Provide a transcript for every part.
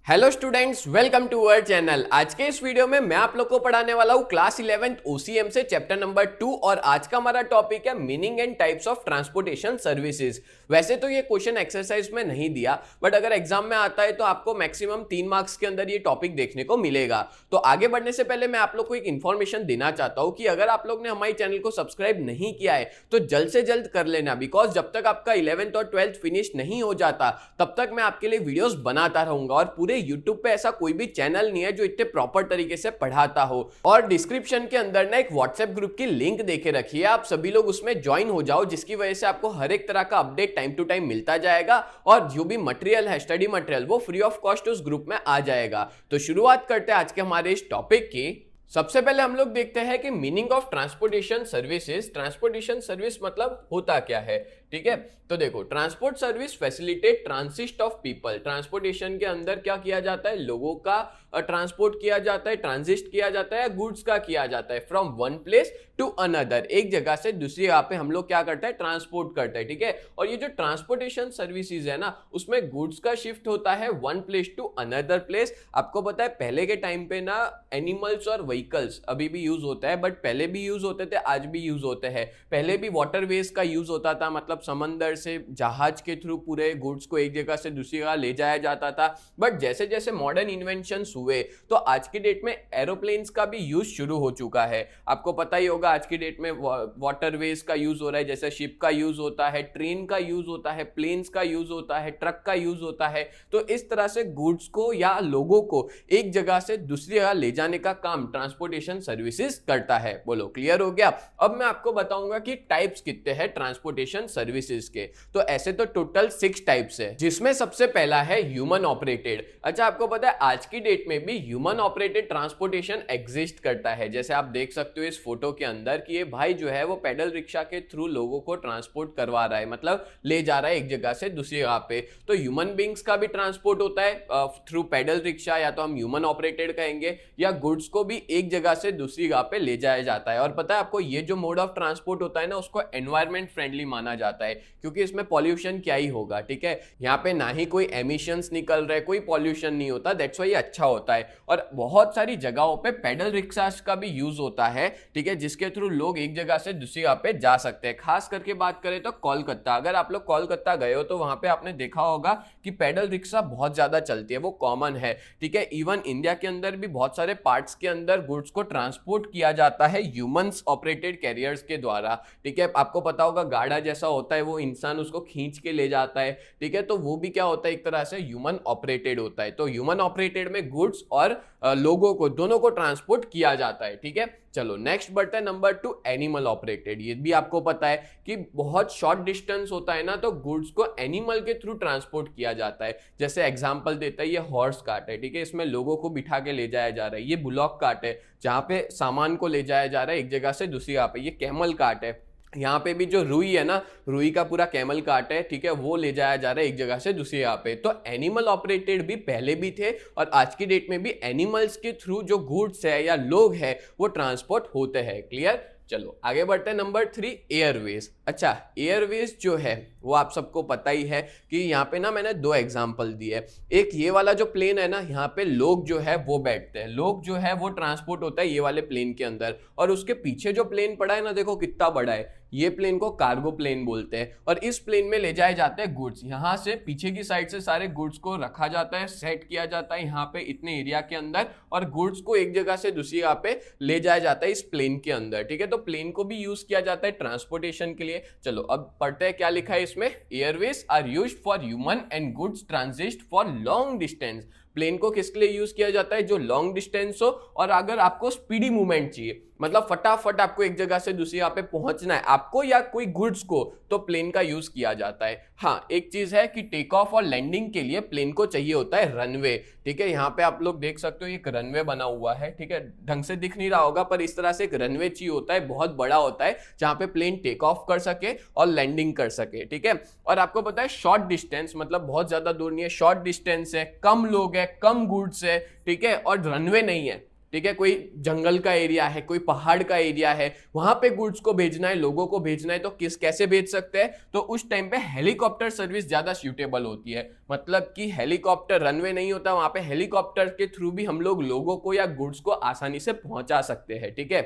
Hello students, welcome to our channel. आज के इस वीडियो में मैं आप लोग को पढ़ाने वाला हूँ क्लास 11th ओसीएम से चैप्टर नंबर 2 और आज का हमारा टॉपिक है meaning and types of transportation services. वैसे तो ये क्वेश्चन एक्सरसाइज में नहीं दिया, बट अगर एग्जाम में आता है तो आपको मैक्सिमम 3 मार्क्स के अंदर ये टॉपिक देखने को मिलेगा। तो आगे बढ़ने से पहले मैं आप लोग को एक इन्फॉर्मेशन देना चाहता हूँ कि अगर आप लोग ने हमारे चैनल को सब्सक्राइब नहीं किया है तो जल्द से जल्द कर लेना, बिकॉज जब तक आपका 11th और 12th फिनिश नहीं हो जाता तब तक मैं आपके लिए वीडियोस बनाता रहूंगा। और पूरे यूट्यूब पे ऐसा कोई भी चैनल नहीं है जो इतने प्रॉपर तरीके से पढ़ाता हो। और डिस्क्रिप्शन के अंदर ना एक व्हाट्सएप ग्रुप की लिंक देके रखी है, आप सभी लोग उसमें ज्वाइन हो जाओ, जिसकी वजह से आपको हर एक तरह का अपडेट टाइम टू टाइम मिलता जाएगा और जो भी मटेरियल है, स्टडी मटेरियल, वो फ्री ऑफ कॉस्ट उस ग्रुप में आ जाएगा। तो शुरुआत करते हैं आज के हमारे इस टॉपिक की। सबसे पहले हम लोग देखते हैं कि meaning of transportation services. Transportation service मतलब होता क्या है, ठीक है। तो देखो, transport service facilitate transit of people. Transportation के अंदर क्या किया जाता है, लोगों का ट्रांसपोर्ट किया जाता है, ट्रांजिट किया जाता है, गुड्स का किया जाता है from one place to another. एक जगह से दूसरी जगह पे हम लोग क्या करते हैं, ट्रांसपोर्ट करते हैं, ठीक है। और ये जो ट्रांसपोर्टेशन सर्विसेज है ना, उसमें गुड्स का शिफ्ट होता है one place to another place. आपको पता है पहले के टाइम पे ना एनिमल्स और व्हीकल्स अभी भी यूज होता है, बट पहले भी यूज होते थे, आज भी यूज होते हैं। पहले भी वाटरवेज का यूज होता था, मतलब समंदर से जहाज के थ्रू पूरे गुड्स को एक जगह से दूसरी जगह ले जाया जाता था। बट जैसे जैसे मॉडर्न इन्वेंशंस हुए तो आज की डेट में एरोप्लेन्स का भी यूज शुरू हो चुका है। आपको पता ही होगा आज की डेट में वाटरवेज का यूज हो रहा है, जैसे शिप का यूज होता है, ट्रेन का यूज होता है, प्लेन्स का यूज होता है, ट्रक का यूज होता है। तो इस तरह से गुड्स को या लोगों को एक जगह से दूसरी जगह ले जाने का काम ट्रांसपोर्टेशन सर्विसेज करता है। बोलो, क्लियर हो गया। अब मैं आपको बताऊंगा कि टाइप्स कितने हैं ट्रांसपोर्टेशन सर्विसेज के। तो ऐसे तो टोटल 6 टाइप्स है, जिसमें सबसे पहला है ह्यूमन ऑपरेटेड। अच्छा, आपको पता है आज की डेट में भी ह्यूमन ऑपरेटेड ट्रांसपोर्टेशन एग्जिस्ट करता है। जैसे आप देख सकते हो इस फोटो के अंदर कि ये भाई जो है वो पैडल रिक्शा के थ्रू लोगों को ट्रांसपोर्ट करवा रहा है, मतलब ले जा रहा है एक जगह से दूसरी जगह पे। तो ह्यूमन बींग्स का भी ट्रांसपोर्ट होता है थ्रू पैडल रिक्शा, या तो हम ह्यूमन ऑपरेटेड कहेंगे, या गुड्स को भी एक जगह से दूसरी जगह पे ले जाया जाता है। और पता है आपको, ये जो मोड ऑफ ट्रांसपोर्ट होता है ना, उसको एनवायरमेंट फ्रेंडली माना जाता है, क्योंकि इसमें पॉल्यूशन क्या ही होगा, ठीक है। यहाँ पे ना ही कोई एमिशंस निकल रहे, कोई पॉल्यूशन नहीं होता, दैट्स व्हाई ये अच्छा होता है। और बहुत सारी जगहों पे पैडल रिक्शास का भी यूज होता है, ठीक है, जिसके थ्रू लोग एक जगह से दूसरी जगह पे जा सकते हैं। खास करके बात करें तो कोलकाता, अगर आप लोग कोलकाता गए हो तो वहां पे आपने देखा होगा कि पैडल रिक्शा बहुत ज्यादा चलती है, वो कॉमन है, ठीक है। इवन इंडिया के अंदर भी बहुत सारे पार्ट्स के अंदर गुड्स को ट्रांसपोर्ट किया जाता है ह्यूमंस ऑपरेटेड कैरियर्स के द्वारा, ठीक है। आपको पता होगा गाड़ा जैसा होता है, वो इंसान उसको खींच के ले जाता है, ठीक है। तो वो भी क्या होता है, एक तरह से ह्यूमन ऑपरेटेड होता है। तो ह्यूमन ऑपरेटेड में गुड्स और लोगों को दोनों को ट्रांसपोर्ट किया जाता है, ठीक है। चलो नेक्स्ट बढ़ते हैं नंबर 2, एनिमल ऑपरेटेड। ये भी आपको पता है कि बहुत शॉर्ट डिस्टेंस होता है ना, तो गुड्स को एनिमल के थ्रू ट्रांसपोर्ट किया जाता है। जैसे एग्जांपल देता है, ये हॉर्स कार्ट है, ठीक है, इसमें लोगों को बिठा के ले जाया जा रहा है। ये बुलॉक कार्ट है, जहां पे सामान को ले जाया जा रहा है एक जगह से दूसरी जगह पे। ये कैमल कार्ट है, यहाँ पे भी जो रुई है ना, रुई का पूरा कैमल कार्ट है, ठीक है, वो ले जाया जा रहा है एक जगह से दूसरी जगह पे। तो एनिमल ऑपरेटेड भी पहले भी थे और आज की डेट में भी एनिमल्स के थ्रू जो गुड्स है या लोग है वो ट्रांसपोर्ट होते हैं। क्लियर। चलो आगे बढ़ते हैं नंबर 3, एयरवेज। अच्छा, एयरवेज जो है वो आप सबको पता ही है कि यहाँ पे ना मैंने 2 एग्जांपल दिए। एक ये वाला जो प्लेन है ना, यहाँ पे लोग जो है वो बैठते हैं, लोग जो है वो ट्रांसपोर्ट होता है ये वाले प्लेन के अंदर। और उसके पीछे जो प्लेन पड़ा है ना, देखो कितना बड़ा है, ये प्लेन को कार्गो प्लेन बोलते हैं। और इस प्लेन में ले जाए जाते हैं गुड्स। यहाँ से पीछे की साइड से सारे गुड्स को रखा जाता है, सेट किया जाता है यहाँ पे इतने एरिया के अंदर, और गुड्स को एक जगह से दूसरी जगह पे ले जाया जाता है इस प्लेन के अंदर, ठीक है। तो प्लेन को भी यूज किया जाता है ट्रांसपोर्टेशन के लिए। चलो अब पढ़ते हैं क्या लिखा है इसमें। Airways are used for human and goods transit for long distance. Plane को किसके लिए यूज किया जाता है, जो लॉन्ग डिस्टेंस हो और अगर आपको स्पीडी मूवमेंट चाहिए, मतलब फटाफट आपको एक जगह से दूसरी जगह पे पहुंचना है आपको या कोई गुड्स को, तो प्लेन का यूज किया जाता है। हाँ, एक चीज है कि टेक ऑफ और लैंडिंग के लिए प्लेन को चाहिए होता है रनवे, ठीक है। यहाँ पे आप लोग देख सकते हो एक रनवे बना हुआ है, ठीक है, ढंग से दिख नहीं रहा होगा पर इस तरह से एक रनवे चाहिए होता है, बहुत बड़ा होता है, जहां पे प्लेन टेक ऑफ कर सके और लैंडिंग कर सके, ठीक है। और आपको पता है शॉर्ट डिस्टेंस मतलब बहुत ज्यादा दूर नहीं है, शॉर्ट डिस्टेंस है, कम लोग है, कम गुड्स है, ठीक है, और रनवे नहीं है, ठीक है, कोई जंगल का एरिया है, कोई पहाड़ का एरिया है, वहां पे गुड्स को भेजना है, लोगों को भेजना है, तो कैसे भेज सकते हैं? तो उस टाइम पे हेलीकॉप्टर सर्विस ज्यादा सूटेबल होती है। मतलब कि हेलीकॉप्टर, रनवे नहीं होता वहां पे, हेलीकॉप्टर के थ्रू भी हम लोग लोगों को या गुड्स को आसानी से पहुंचा सकते हैं। ठीक है,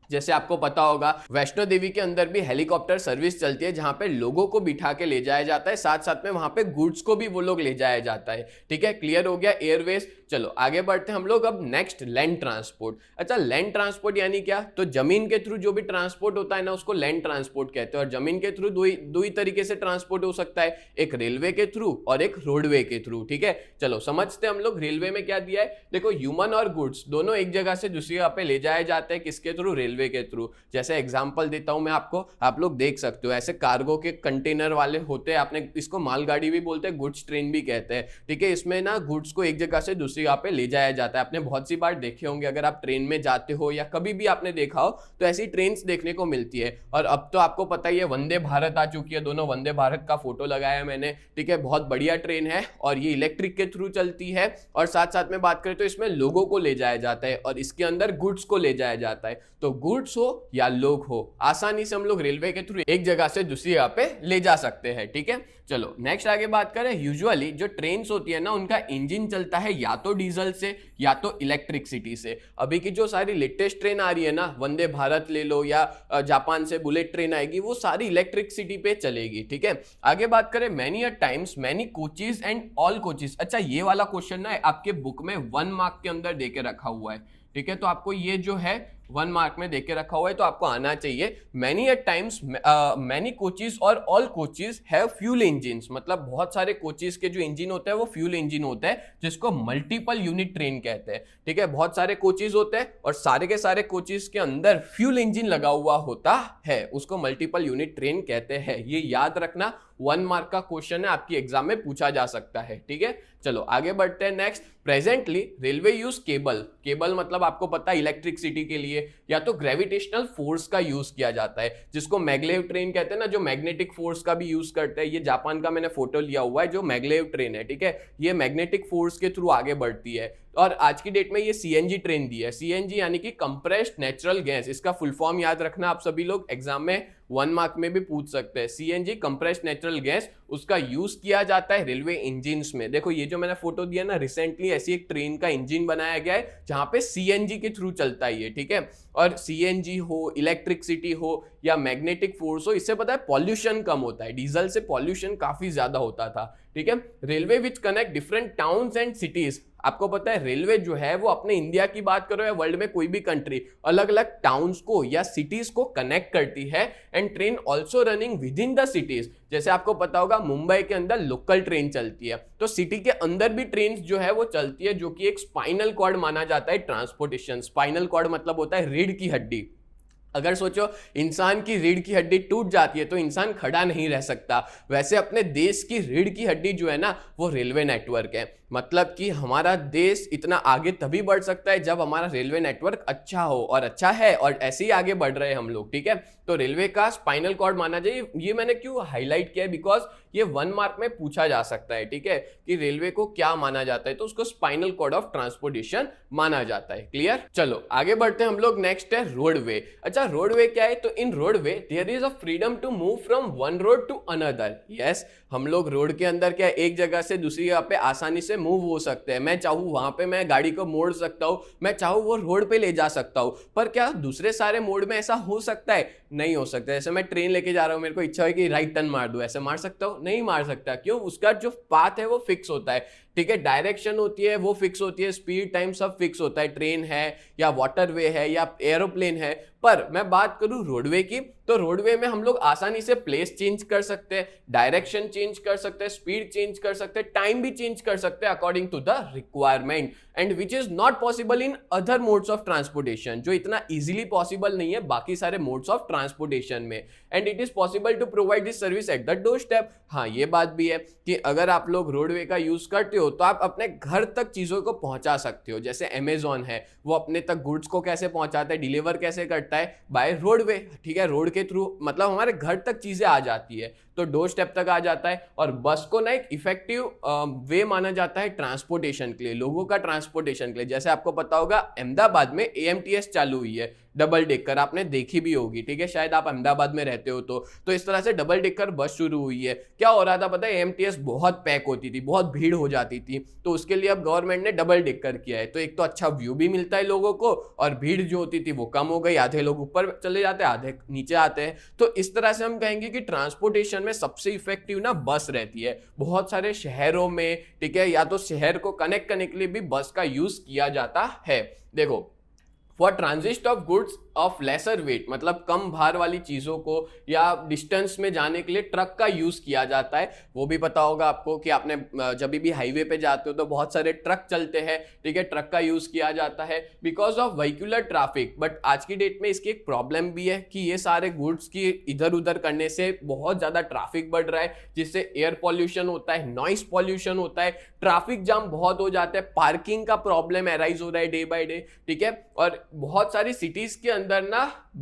जैसे आपको पता होगा वैष्णो देवी के अंदर भी हेलीकॉप्टर सर्विस चलती है, जहां पे लोगों को बिठा के ले जाया जाता है, साथ साथ में वहां पे गुड्स को भी वो लोग ले जाया जाता है। ठीक है, क्लियर हो गया एयरवेज। चलो आगे बढ़ते हैं हम लोग अब नेक्स्ट, लैंड ट्रांसपोर्ट। अच्छा, लैंड ट्रांसपोर्ट यानी क्या? तो जमीन के थ्रू जो भी ट्रांसपोर्ट होता है ना, उसको लैंड ट्रांसपोर्ट कहते हैं। और जमीन के थ्रू दो ही तरीके से ट्रांसपोर्ट हो सकता है, एक रेलवे के थ्रू और एक रोडवे के थ्रू। ठीक है, चलो समझते हैं हम लोग रेलवे में क्या दिया है। देखो, ह्यूमन और गुड्स दोनों एक जगह से दूसरी जगह पे ले जाए जाते हैं, किसके थ्रू? रेलवे के थ्रू। जैसे एग्जांपल देता हूं मैं आपको, आप लोग देख सकते हो ऐसे कार्गो के कंटेनर वाले होते हैं, आपने इसको मालगाड़ी भी बोलते हैं, गुड्स ट्रेन भी कहते हैं। ठीक है, इसमें ना गुड्स को एक जगह से दूसरी जगह पे ले जाया जाता है। आपने बहुत सी बार देखे होंगे, अगर आप ट्रेन में जाते हो या कभी भी आपने देखा हो तो ऐसी ट्रेन देखने को मिलती है। और अब तो आपको पता ही है वंदे भारत आ चुकी है, दोनों वंदे भारत का फोटो लगाया मैंने। ठीक है, बहुत बढ़िया ट्रेन है और ये इलेक्ट्रिक के थ्रू चलती है। और साथ साथ में बात करें तो इसमें लोगों को ले जाया जाता है और इसके अंदर गुड्स को ले जाया जाता है। तो गुड्स हो या लोग हो, आसानी से हम लोग रेलवे के थ्रू एक जगह से दूसरी जगह पे ले जा सकते हैं। ठीक है, चलो नेक्स्ट आगे बात करें। यूजुअली जो ट्रेन्स होती है ना, उनका इंजन चलता है या तो डीजल से या तो इलेक्ट्रिसिटी से। अभी की जो सारी लेटेस्ट ट्रेन आ रही है ना, वंदे भारत ले लो या जापान से बुलेट ट्रेन आएगी, वो सारी इलेक्ट्रिसिटी पे चलेगी। ठीक है, आगे बात करें, many a times many coaches and all coaches. अच्छा, ये वाला क्वेश्चन ना आपके बुक में 1 मार्क के अंदर देके रखा हुआ है। ठीक है, तो आपको ये जो है 1 मार्क में देके रखा हुआ है, तो आपको आना चाहिए। Many at times many coaches और all coaches have fuel engines. मतलब बहुत सारे कोचेज के जो इंजन होता है वो फ्यूल इंजन होता है, जिसको मल्टीपल यूनिट ट्रेन कहते हैं। ठीक है, बहुत सारे कोचेज होते हैं और सारे के सारे कोचेज के अंदर फ्यूल इंजन लगा हुआ होता है, उसको मल्टीपल यूनिट ट्रेन कहते हैं। ये याद रखना, 1 मार्क का क्वेश्चन है, आपकी एग्जाम में पूछा जा सकता है। ठीक है, चलो आगे बढ़ते हैं next. Presently railway use cable मतलब आपको पता है इलेक्ट्रिसिटी के लिए या तो ग्रेविटेशनल फोर्स का यूज किया जाता है, जिसको मैग्लेव ट्रेन कहते हैं ना, जो मैग्नेटिक फोर्स का भी यूज करते हैं। ये जापान का मैंने फोटो लिया हुआ है, जो मैग्लेव ट्रेन है। ठीक है, ये मैग्नेटिक फोर्स के थ्रू आगे बढ़ती है। और आज की डेट में ये सीएनजी ट्रेन दी है। सीएनजी यानी कि कंप्रेस्ड नेचुरल गैस, इसका फुल फॉर्म याद रखना, आप सभी लोग एग्जाम में 1 मार्क में भी पूछ सकते हैं। सीएनजी कंप्रेस्ड नेचुरल गैस, उसका यूज किया जाता है रेलवे इंजिन्स में। देखो ये जो मैंने फोटो दिया ना, रिसेंटली ऐसी एक ट्रेन का इंजन बनाया गया है जहां पे सीएनजी के थ्रू चलता है ये। ठीक है, और सीएनजी हो, इलेक्ट्रिसिटी हो या मैग्नेटिक फोर्स हो, इससे पता है पॉल्यूशन कम होता है। डीजल से पॉल्यूशन काफी ज्यादा होता था। ठीक है, railway which connect different towns and cities. आपको पता है रेलवे जो है वो अपने इंडिया की बात करो या वर्ल्ड में कोई भी कंट्री, अलग अलग टाउन्स को या सिटीज को कनेक्ट करती है। And train also running with in the cities. जैसे आपको पता होगा मुंबई के अंदर लोकल ट्रेन चलती है, तो सिटी के अंदर भी ट्रेन जो है वो चलती है, जो कि एक स्पाइनल कॉर्ड माना जाता है ट्रांसपोर्टेशन। स्पाइनल कॉर्ड मतलब होता है रीढ़ की हड्डी। अगर सोचो इंसान की रीढ़ की हड्डी टूट जाती है तो इंसान खड़ा नहीं रह सकता, वैसे अपने देश की रीढ़ की हड्डी जो है ना, वो रेलवे नेटवर्क है। मतलब कि हमारा देश इतना आगे तभी बढ़ सकता है जब हमारा रेलवे नेटवर्क अच्छा हो, और अच्छा है और ऐसे ही आगे बढ़ रहे हैं हम लोग। ठीक है, तो रेलवे का स्पाइनल कॉर्ड माना जाए। ये मैंने क्यों हाईलाइट किया है, बिकॉज ये 1 मार्क में पूछा जा सकता है। ठीक है, कि रेलवे को क्या माना जाता है, तो उसको स्पाइनल कॉर्ड ऑफ ट्रांसपोर्टेशन माना जाता है। क्लियर, चलो आगे बढ़ते हैं हम लोग। नेक्स्ट है रोडवे। अच्छा, रोडवे क्या है? तो in roadway there is a freedom to move from one road to another. Yes, हम लोग रोड के अंदर क्या एक जगह से दूसरी जगह पे आसानी से मूव हो सकते हैं। मैं चाहूँ वहां पे मैं गाड़ी को मोड़ सकता हूँ, मैं चाहूँ वो रोड पे ले जा सकता हूँ। पर क्या दूसरे सारे मोड में ऐसा हो सकता है? नहीं हो सकता। जैसे मैं ट्रेन लेके जा रहा हूँ, मेरे को इच्छा है कि राइट टर्न मार दूं, ऐसे मार सकता हूँ? नहीं मार सकता। क्यों? उसका जो पाथ है वो फिक्स होता है। ठीक है, डायरेक्शन होती है वो फिक्स होती है, स्पीड टाइम सब फिक्स होता है। ट्रेन है या वाटरवे है या एरोप्लेन है। पर मैं बात करूं रोडवे की, तो रोडवे में हम लोग आसानी से प्लेस चेंज कर सकते हैं, डायरेक्शन चेंज कर सकते हैं, स्पीड चेंज कर सकते हैं, टाइम भी चेंज कर सकते हैं according to the requirement, and which is not possible in other modes of transportation, जो इतना इजीली पॉसिबल नहीं है बाकी सारे मोड्स ऑफ ट्रांसपोर्टेशन में। And it is possible to provide this service at the door step. हाँ, ये बात भी है कि अगर आप लोग रोडवे का यूज करते हो तो आप अपने घर तक चीजों को पहुंचा सकते हो। जैसे अमेजॉन है, वो अपने तक गुड्स को कैसे पहुंचाता है, डिलीवर कैसे करता है? By roadway. ठीक है, रोड के थ्रू, मतलब हमारे घर तक चीजें आ जाती है। तो डोर स्टेप तक आ जाता है। और बस को ना एक इफेक्टिव वे माना जाता है ट्रांसपोर्टेशन के लिए, लोगों का ट्रांसपोर्टेशन के लिए। जैसे आपको पता होगा अहमदाबाद में AMTS चालू हुई है, डबल डेकर, आपने देखी भी होगी, ठीक है, शायद आप अहमदाबाद में रहते हो तो इस तरह से डबल डेकर बस शुरू हुई है। क्या हो रहा था पता है, AMTS बहुत पैक होती थी, बहुत भीड़ हो जाती थी, तो उसके लिए अब गवर्नमेंट ने डबल डेकर किया है। तो एक तो अच्छा व्यू भी मिलता है लोगों को, और भीड़ जो होती थी वो कम हो गई, आधे लोग ऊपर चले जाते हैं, आधे नीचे आते हैं। तो इस तरह से हम कहेंगे कि ट्रांसपोर्टेशन में सबसे इफेक्टिव ना बस रहती है। बहुत सारे शहरों में, ठीक है, या तो शहर को कनेक्ट करने के लिए भी बस का यूज किया जाता है। देखो, for transit of goods of lesser weight, मतलब कम भार वाली चीजों को या डिस्टेंस में जाने के लिए ट्रक का यूज किया जाता है। वो भी पता होगा आपको कि आपने जब भी हाईवे पे जाते हो तो बहुत सारे ट्रक चलते हैं, ठीक है, ट्रक का यूज किया जाता है because of vehicular traffic. But आज की डेट में इसकी एक प्रॉब्लम भी है कि ये सारे गुड्स की इधर उधर करने से बहुत ज्यादा ट्रैफिक बढ़ रहा है, जिससे एयर पॉल्यूशन होता है, नॉइस पॉल्यूशन होता है, ट्रैफिक जाम बहुत हो जाता है, पार्किंग का प्रॉब्लम एराइज हो रहा है डे बाय डे, ठीक है। और बहुत सारी सिटीज के अंदर ना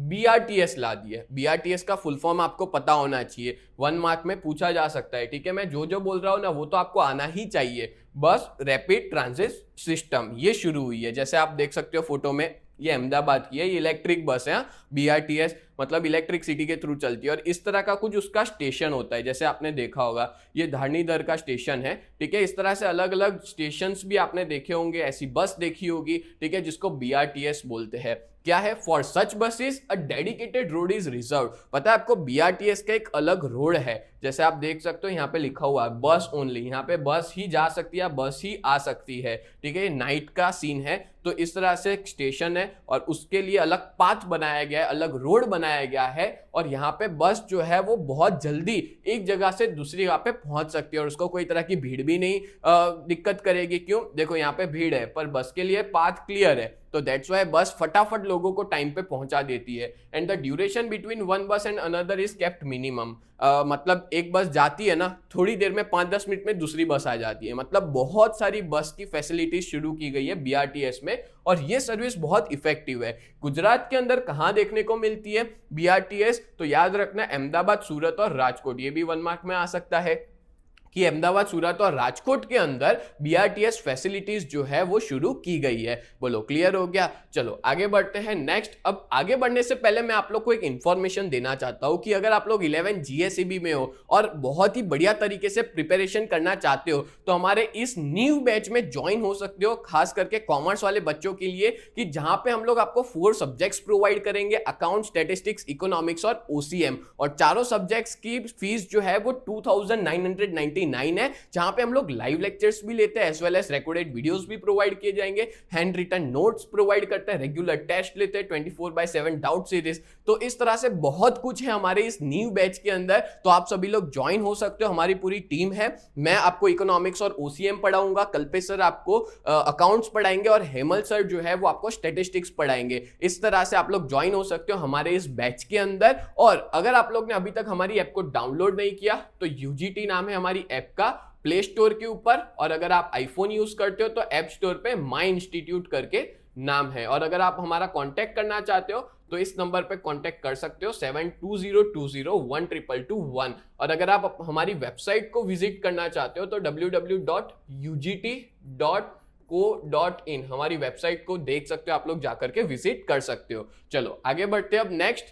BRTS ला दी है। BRTS का फुल फॉर्म आपको पता होना चाहिए, 1 मार्क में पूछा जा सकता है, ठीक है। मैं जो बोल रहा हूं ना वो तो आपको आना ही चाहिए। बस रैपिड ट्रांजिट सिस्टम ये शुरू हुई है, जैसे आप देख सकते हो फोटो में, ये अहमदाबाद की है, ये इलेक्ट्रिक बस है। BRTS मतलब इलेक्ट्रिक सिटी के थ्रू चलती है, और इस तरह का कुछ उसका स्टेशन होता है, जैसे आपने देखा होगा ये धारणीधर का स्टेशन है, ठीक है। इस तरह से अलग अलग स्टेशंस भी आपने देखे होंगे, ऐसी बस देखी होगी, ठीक है, जिसको BRTS बोलते हैं। क्या है, for such buses a dedicated road is reserve. पता है आपको BRTS का एक अलग रोड है, जैसे आप देख सकते हो यहाँ पे लिखा हुआ है बस ओनली, यहाँ पे बस ही जा सकती है, बस ही आ सकती है, ठीक है। नाइट का सीन है, तो इस तरह से एक स्टेशन है और उसके लिए अलग पाथ बनाया गया है, अलग रोड बनाया गया है, और यहाँ पे बस जो है वो बहुत जल्दी एक जगह से दूसरी जगह पे पहुंच सकती है, और उसको कोई तरह की भीड़ भी नहीं दिक्कत करेगी। क्यों, देखो यहाँ पे भीड़ है पर बस के लिए पाथ क्लियर है, तो दैट्स वाई बस फटाफट लोगों को टाइम पे पहुंचा देती है। And the duration between one bus and another is kept minimum. मतलब एक बस जाती है ना, थोड़ी देर में 5-10 मिनट में दूसरी बस आ जाती है। मतलब बहुत सारी बस की फैसिलिटीज शुरू की गई है BRTS में, और ये सर्विस बहुत इफेक्टिव है। गुजरात के अंदर कहां देखने को मिलती है BRTS, तो याद रखना अहमदाबाद, सूरत और राजकोट, ये भी 1 मार्क में आ सकता है कि अहमदाबाद, सूरत और राजकोट के अंदर BRTS फैसिलिटीज जो है वो शुरू की गई है। बोलो क्लियर हो गया। चलो आगे बढ़ते हैं नेक्स्ट। अब आगे बढ़ने से पहले मैं आप लोग को एक इंफॉर्मेशन देना चाहता हूं कि अगर आप लोग 11 GSEB में हो और बहुत ही बढ़िया तरीके से प्रिपरेशन करना चाहते हो तो हमारे इस न्यू बैच में ज्वाइन हो सकते हो, खास करके कॉमर्स वाले बच्चों के लिए, कि जहां पे हम लोग आपको 4 सब्जेक्ट्स प्रोवाइड करेंगे, अकाउंट, स्टैटिस्टिक्स, इकोनॉमिक्स और OCM, और चारों सब्जेक्ट्स की फीस जो है वो 2999 है, जहां पे हम लोग लाइव लेक्चर्स भी लेते हैं, as well as recorded videos भी प्रोवाइड किए जाएंगे, हैंड रिटन नोट्स प्रोवाइड करते हैं, रेगुलर टेस्ट लेते हैं, 24/7 डाउट सीरीज। तो इस तरह से बहुत कुछ है हमारे इस न्यू बैच के अंदर, तो आप सभी लोग ज्वाइन हो सकते हो। हमारी पूरी टीम है, मैं आपको इकोनॉमिक्स और OCM पढ़ाऊंगा, कल्पेश सर आपको अकाउंट्स पढ़ाएंगे, और हेमल सर जो है वो आपको स्टैटिस्टिक्स पढ़ाएंगे। इस तरह से आप लोग ज्वाइन हो सकते हो हमारे इस बैच के अंदर। और अगर आप लोग ने अभी तक हमारी ऐप को डाउनलोड नहीं किया तो UGT नाम है हमारी ऐप का, प्ले स्टोर के ऊपर, और अगर आप आईफोन यूज करते हो तो ऐप स्टोर पे माई इंस्टीट्यूट करके नाम है। और अगर आप हमारा कांटेक्ट करना चाहते हो तो इस नंबर पे कांटेक्ट कर सकते हो, 7202012221। और अगर आप हमारी वेबसाइट को विजिट करना चाहते हो तो www.ugt.co.in हमारी वेबसाइट को देख सकते हो, आप लोग जाकर के विजिट कर सकते हो। चलो आगे बढ़ते हैं। अब नेक्स्ट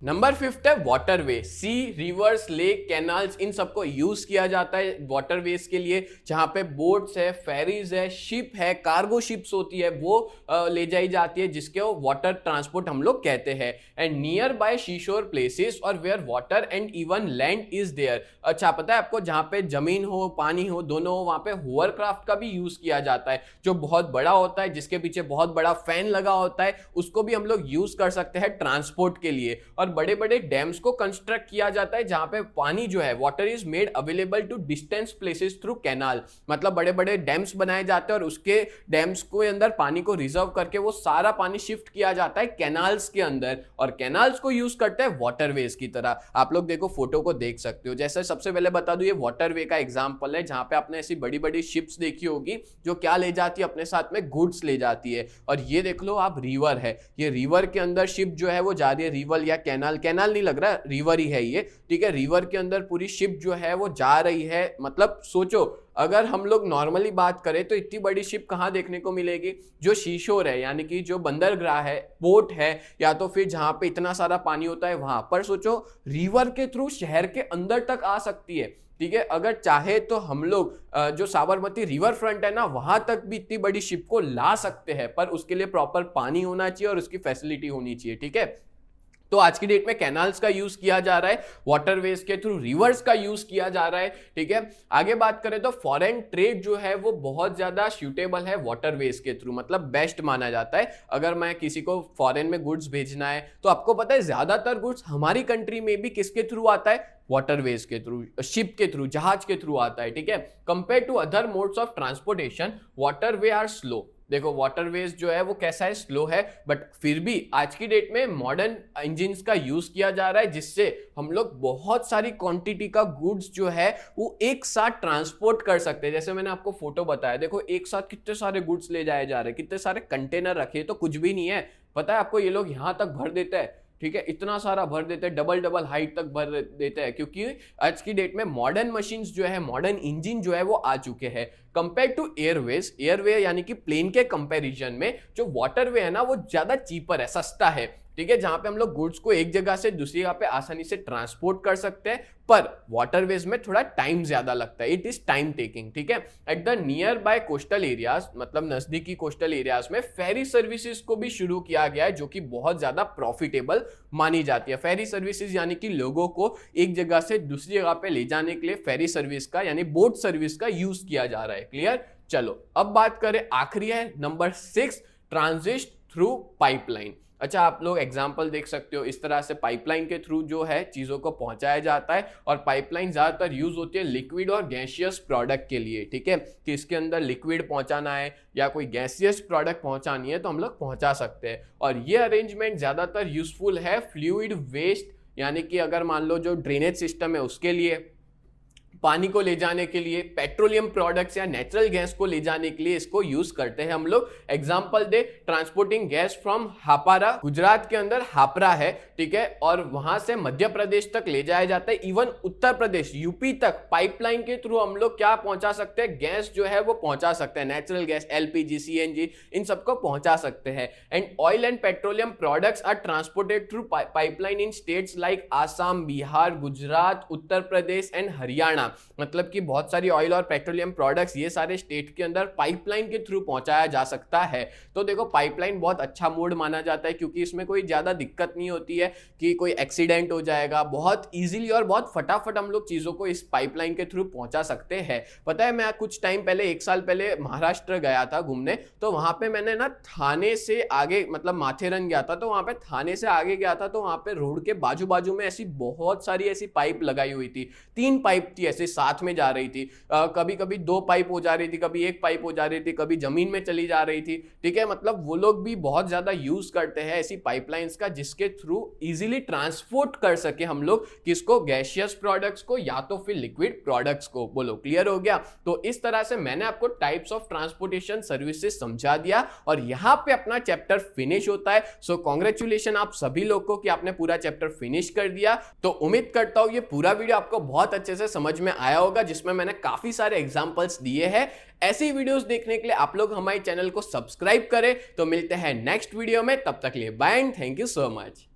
नंबर 5 है वाटरवे। सी, रिवर्स, लेक, कैनाल्स, इन सबको यूज किया जाता है वाटरवेज के लिए, जहां पे बोट्स है, फेरीज है, शिप है, कार्गो शिप्स होती है, वो ले जाई जाती है, जिसके वाटर ट्रांसपोर्ट हम लोग कहते हैं। And near by seashore places और where water and even land is there. अच्छा, पता है आपको, जहां पे जमीन हो, पानी हो, दोनों हो, वहां पे होवरक्राफ्ट का भी यूज किया जाता है, जो बहुत बड़ा होता है, जिसके पीछे बहुत बड़ा फैन लगा होता है, उसको भी हम लोग यूज कर सकते हैं ट्रांसपोर्ट के लिए। और बड़े बड़े डैम्स को कंस्ट्रक्ट किया जाता है, जहां पे पानी जो है, water is made available to distance places through canal. मतलब बड़े बड़े डैम्स बनाए जाते हैं और उसके डैम्स के अंदर पानी को रिजर्व करके वो सारा पानी शिफ्ट किया जाता है कैनाल्स के अंदर, और कैनाल्स को यूज करते हैं वाटरवेज की तरह। आप लोग देखो, फोटो को देख सकते हो। जैसे सबसे पहले बता दूं, ये वाटरवे का एग्जांपल है, जहां पे आपने ऐसी बड़ी बड़ी शिप्स देखी होगी जो क्या ले जाती है, अपने साथ में गुड्स ले जाती है। और ये देख लो आप, रिवर है, ये रिवर के अंदर शिप जो है वो जा रही है, रिवर या कैनाल नहीं लग रहा, रिवर ही है ये, ठीक है। रिवर के अंदर पूरी शिप जो है वो जा रही है। मतलब सोचो, अगर हम लोग नॉर्मली बात करें तो इतनी बड़ी शिप कहाँ देखने को मिलेगी? जो शीशोर है, यानी कि जो बंदरगाह है, पोर्ट है, या तो फिर जहां पे इतना सारा पानी होता है वहां पर। सोचो, रिवर के थ्रू शहर के अंदर तक आ सकती है, ठीक है। अगर चाहे तो हम लोग जो साबरमती रिवर फ्रंट है ना, वहां तक भी इतनी बड़ी शिप को ला सकते हैं, पर उसके लिए प्रॉपर पानी होना चाहिए और उसकी फैसिलिटी होनी चाहिए, ठीक है। तो आज की डेट में कैनाल्स का यूज किया जा रहा है, वाटरवेज के थ्रू रिवर्स का यूज किया जा रहा है, ठीक है। आगे बात करें तो फॉरेन ट्रेड जो है वो बहुत ज्यादा सूटेबल है वाटरवेज के थ्रू, मतलब बेस्ट माना जाता है। अगर मैं किसी को फॉरेन में गुड्स भेजना है तो आपको पता है ज्यादातर गुड्स हमारी कंट्री में भी किसके थ्रू आता है? वाटरवेज के थ्रू, शिप के थ्रू, जहाज के थ्रू आता है, ठीक है। Compare to other modes of transportation, waterway are slow. देखो, वाटरवेज जो है वो कैसा है? स्लो है, बट फिर भी आज की डेट में मॉडर्न इंजिन्स का यूज किया जा रहा है, जिससे हम लोग बहुत सारी क्वांटिटी का गुड्स जो है वो एक साथ ट्रांसपोर्ट कर सकते हैं। जैसे मैंने आपको फोटो बताया, देखो एक साथ कितने सारे गुड्स ले जाए जा रहे हैं, कितने सारे कंटेनर रखे, तो कुछ भी नहीं है। पता है आपको, ये लोग यहां तक भर देते हैं, ठीक है, इतना सारा भर देते हैं, डबल हाइट तक भर देते हैं, क्योंकि आज की डेट में मॉडर्न मशीन्स जो है, मॉडर्न इंजन जो है वो आ चुके हैं। कंपेयर टू एयरवे यानी कि प्लेन के कंपैरिजन में जो वाटरवे है ना वो ज्यादा चीपर है, सस्ता है, ठीक है, जहां पे हम लोग गुड्स को एक जगह से दूसरी जगह पे आसानी से ट्रांसपोर्ट कर सकते हैं। पर वाटरवेज में थोड़ा टाइम ज्यादा लगता है, इट इज टाइम टेकिंग, ठीक है। At the near by coastal areas, मतलब नजदीकी कोस्टल एरियाज में फेरी सर्विसेज को भी शुरू किया गया है, जो कि बहुत ज्यादा प्रॉफिटेबल मानी जाती है। फेरी सर्विसेज यानी कि लोगों को एक जगह से दूसरी जगह पे ले जाने के लिए फेरी सर्विस का, यानी बोट सर्विस का यूज किया जा रहा है। क्लियर? चलो अब बात करें, आखिरी है नंबर 6, ट्रांजिट थ्रू पाइपलाइन। अच्छा, आप लोग एग्जाम्पल देख सकते हो, इस तरह से पाइपलाइन के थ्रू जो है चीजों को पहुंचाया जाता है, और पाइपलाइन ज्यादातर यूज होती है लिक्विड और गैसियस प्रोडक्ट के लिए, ठीक है, कि इसके अंदर लिक्विड पहुंचाना है या कोई गैसियस प्रोडक्ट पहुंचानी है तो हम लोग पहुंचा सकते हैं। और ये अरेंजमेंट ज्यादातर यूजफुल है फ्लूइड वेस्ट, यानी कि अगर मान लो जो ड्रेनेज सिस्टम है उसके लिए, पानी को ले जाने के लिए, पेट्रोलियम प्रोडक्ट्स या नेचुरल गैस को ले जाने के लिए इसको यूज करते हैं हम लोग। एग्जांपल दे, transporting gas from Hapara, Gujarat के अंदर हापरा है, ठीक है, और वहां से मध्य प्रदेश तक ले जाया जाता है। इवन उत्तर प्रदेश, यूपी तक पाइपलाइन के थ्रू हम लोग क्या पहुंचा सकते हैं? गैस जो है वो पहुंचा सकते हैं, नेचुरल गैस, एलपीजी, सीएनजी, इन सबको पहुंचा सकते हैं। And oil and petroleum products are transported through pipeline in states like Assam, Bihar, Gujarat, Uttar Pradesh and Haryana. मतलब कि बहुत सारी ऑयल और पेट्रोलियम प्रोडक्ट्स ये सारे स्टेट के अंदर पाइपलाइन के थ्रू पहुंचाया जा सकता है। तो देखो, पाइपलाइन बहुत अच्छा मोड माना जाता है, क्योंकि इसमें कोई ज्यादा दिक्कत नहीं होती है कि कोई एक्सीडेंट हो जाएगा। बहुत इजीली और बहुत फटाफट हम लोग चीजों को इस पाइपलाइन के थ्रू पहुंचा सकते हैं। पता है, मैं कुछ टाइम पहले, 1 साल पहले महाराष्ट्र गया था घूमने, तो वहां पे मैंने ना थाने से आगे, मतलब माथेरन गया था, तो वहां पे थाने से आगे गया था, तो वहां पे रोड के बाजू बाजू में ऐसी बहुत सारी ऐसी पाइप लगाई हुई थी। 3 पाइप थी, ऐसे साथ में जा रही थी, कभी कभी 2 पाइप हो जा रही थी, कभी 1 पाइप हो जा रही थी, कभी जमीन में चली जा रही थी, ठीक है। मतलब वो लोग भी बहुत ज्यादा यूज करते हैं ऐसी पाइपलाइंस का, जिसके थ्रू इजीली ट्रांसपोर्ट कर सके हम लोग किसको? गैसियस प्रोडक्ट्स को या तो फिर लिक्विड प्रोडक्ट्स को। बोलो, क्लियर हो गया? तो इस तरह से मैंने आपको टाइप्स ऑफ ट्रांसपोर्टेशन सर्विसेज समझा दिया, और यहां पे अपना चैप्टर फिनिश होता है। सो कांग्रेचुलेशन आप सभी लोग को कि आपने पूरा चैप्टर फिनिश कर दिया। तो उम्मीद करता हूं ये पूरा वीडियो आपको बहुत अच्छे से समझ में आया होगा, जिसमें मैंने काफी सारे एग्जांपल्स दिए हैं। ऐसी वीडियोस देखने के लिए आप लोग हमारे चैनल को सब्सक्राइब करें। तो मिलते हैं नेक्स्ट वीडियो में, तब तक के लिए bye and thank you so much.